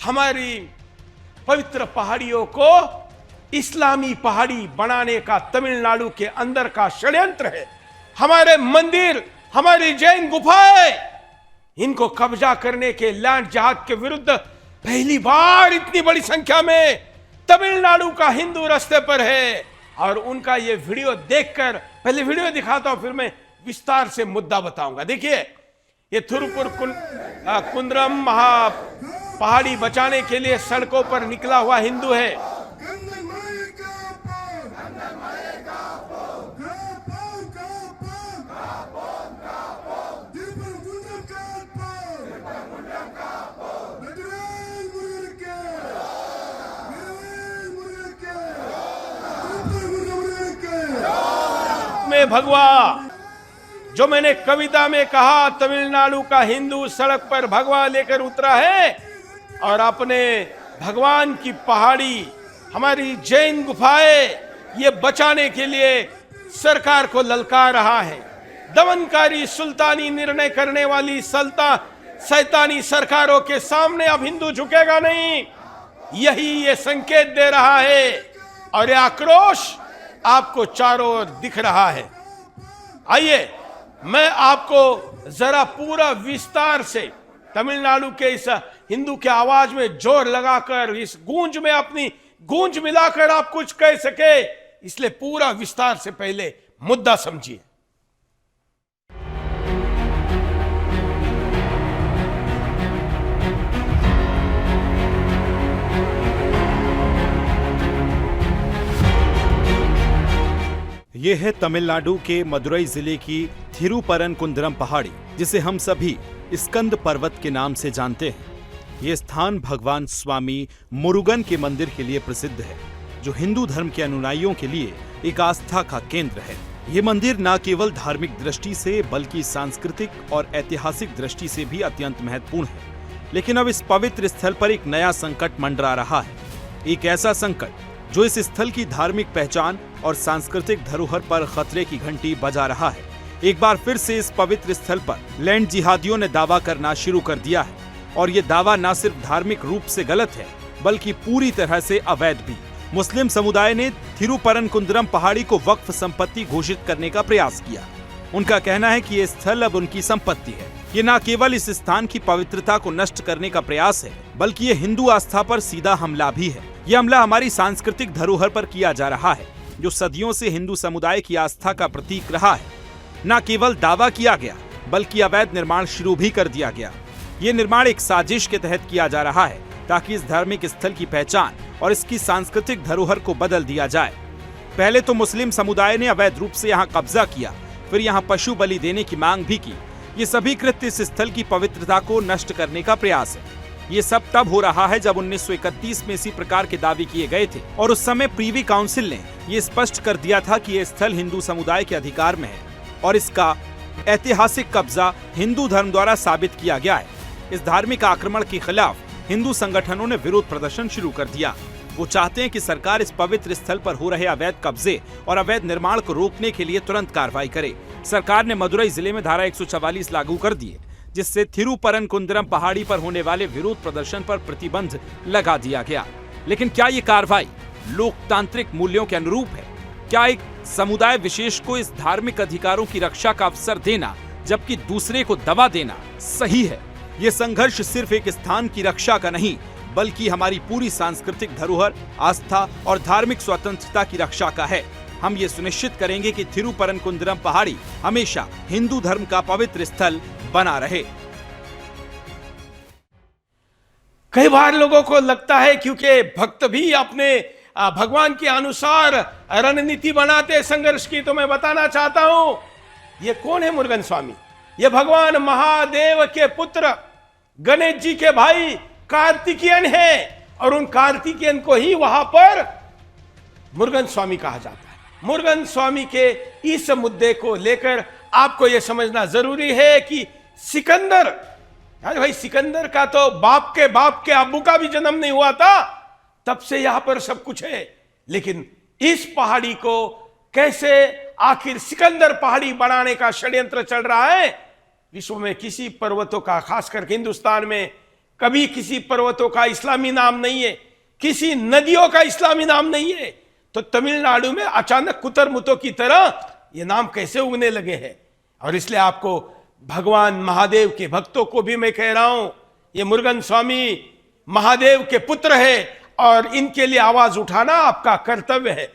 हमारी पवित्र पहाड़ियों को इस्लामी पहाड़ी बनाने का तमिलनाडु के अंदर का षड्यंत्र है। हमारे मंदिर, हमारी जैन गुफाएं, इनको कब्जा करने के लैंड जहाज के विरुद्ध पहली बार इतनी बड़ी संख्या में तमिलनाडु का हिंदू रास्ते पर है। और उनका ये वीडियो देखकर, पहले वीडियो दिखाता हूं फिर मैं विस्तार से मुद्दा बताऊंगा। देखिए, ये थिरुपुर कुंद्रम महा पहाड़ी बचाने के लिए सड़कों पर निकला हुआ हिंदू है। में भगवा, जो मैंने कविता में कहा, तमिलनाडु का हिंदू सड़क पर भगवा लेकर उतरा है और अपने भगवान की पहाड़ी, हमारी जैन गुफाएं ये बचाने के लिए सरकार को ललकार रहा है। दमनकारी सुल्तानी निर्णय करने वाली शैतानी सरकारों के सामने अब हिंदू झुकेगा नहीं, यही ये संकेत दे रहा है। और यह आक्रोश आपको चारों ओर दिख रहा है। आइए मैं आपको जरा पूरा विस्तार से तमिलनाडु के इस हिंदू के आवाज में जोर लगाकर, इस गूंज में अपनी गूंज मिलाकर आप कुछ कह सके, इसलिए पूरा विस्तार से पहले मुद्दा समझिए। ये है तमिलनाडु के मदुरई जिले की थिरुपरनकुंद्रम पहाड़ी, जिसे हम सभी स्कंद पर्वत के नाम से जानते हैं। ये स्थान भगवान स्वामी मुरुगन के मंदिर के लिए प्रसिद्ध है, जो हिंदू धर्म के अनुयायियों के लिए एक आस्था का केंद्र है। ये मंदिर न केवल धार्मिक दृष्टि से बल्कि सांस्कृतिक और ऐतिहासिक दृष्टि से भी अत्यंत महत्वपूर्ण है। लेकिन अब इस पवित्र स्थल पर एक नया संकट मंडरा रहा है, एक ऐसा संकट जो इस स्थल की धार्मिक पहचान और सांस्कृतिक धरोहर पर खतरे की घंटी बजा रहा है। एक बार फिर से इस पवित्र स्थल पर लैंड जिहादियों ने दावा करना शुरू कर दिया है, और ये दावा न सिर्फ धार्मिक रूप से गलत है बल्कि पूरी तरह से अवैध भी। मुस्लिम समुदाय ने थिरुपरनकुंद्रम पहाड़ी को वक्फ संपत्ति घोषित करने का प्रयास किया। उनका कहना है कि ये स्थल अब उनकी संपत्ति है। ये न केवल इस स्थान की पवित्रता को नष्ट करने का प्रयास है, बल्कि ये हिंदू आस्था पर सीधा हमला भी है। ये हमला हमारी सांस्कृतिक धरोहर पर किया जा रहा है, जो सदियों से हिंदू समुदाय की आस्था का प्रतीक रहा है। न केवल दावा किया गया बल्कि अवैध निर्माण शुरू भी कर दिया गया। ये निर्माण एक साजिश के तहत किया जा रहा है ताकि इस धार्मिक स्थल की पहचान और इसकी सांस्कृतिक धरोहर को बदल दिया जाए। पहले तो मुस्लिम समुदाय ने अवैध रूप से यहाँ कब्जा किया, फिर यहाँ पशु बलि देने की मांग भी की। ये सभी कृत्य इस स्थल की पवित्रता को नष्ट करने का प्रयास है। ये सब तब हो रहा है जब 1931 में इसी प्रकार के दावे किए गए थे, और उस समय प्रीवी काउंसिल ने ये स्पष्ट कर दिया था कि ये स्थल हिंदू समुदाय के अधिकार में है और इसका ऐतिहासिक कब्जा हिंदू धर्म द्वारा साबित किया गया है। इस धार्मिक आक्रमण के खिलाफ हिंदू संगठनों ने विरोध प्रदर्शन शुरू कर दिया। वो चाहते हैं कि सरकार इस पवित्र स्थल पर हो रहे अवैध कब्जे और अवैध निर्माण को रोकने के लिए तुरंत कार्रवाई करे। सरकार ने मदुरई जिले में धारा 144 लागू कर दी है, जिससे थिरुपरनकुंद्रम पहाड़ी पर होने वाले विरोध प्रदर्शन पर प्रतिबंध लगा दिया गया। लेकिन क्या ये कार्रवाई लोकतांत्रिक मूल्यों के अनुरूप है? क्या एक समुदाय विशेष को इस धार्मिक अधिकारों की रक्षा का अवसर देना जबकि दूसरे को दबा देना सही है? ये संघर्ष सिर्फ एक स्थान की रक्षा का नहीं, बल्कि हमारी पूरी सांस्कृतिक धरोहर, आस्था और धार्मिक स्वतंत्रता की रक्षा का है। हम ये सुनिश्चित करेंगे कि थिरुपरनकुंद्रम पहाड़ी हमेशा हिंदू धर्म का पवित्र स्थल बना रहे। कई बार लोगों को लगता है क्योंकि भक्त भी अपने भगवान के अनुसार रणनीति बनाते संघर्ष की, तो मैं बताना चाहता हूं, ये कौन है मुरुगन स्वामी? ये भगवान महादेव के पुत्र गणेश जी के भाई कार्तिकेयन है, और उन कार्तिकेयन को ही वहां पर मुरुगन स्वामी कहा जाता है। मुरुगन स्वामी के इस मुद्दे को लेकर आपको यह समझना जरूरी है कि सिकंदर, यार भाई सिकंदर का तो बाप के अब्बू का भी जन्म नहीं हुआ था, तब से यहां पर सब कुछ है। लेकिन इस पहाड़ी को कैसे आखिर सिकंदर पहाड़ी बनाने का षड्यंत्र चल रहा है, विश्व में किसी पर्वतों का, खास करके हिंदुस्तान में कभी किसी पर्वतों का इस्लामी नाम नहीं है, किसी नदियों का इस्लामी नाम नहीं है, तो तमिलनाडु में अचानक कुतरमुतों की तरह ये नाम कैसे उगने लगे हैं? और इसलिए आपको भगवान महादेव के भक्तों को भी मैं कह रहा हूं, ये मुरुगन स्वामी महादेव के पुत्र है और इनके लिए आवाज उठाना आपका कर्तव्य है।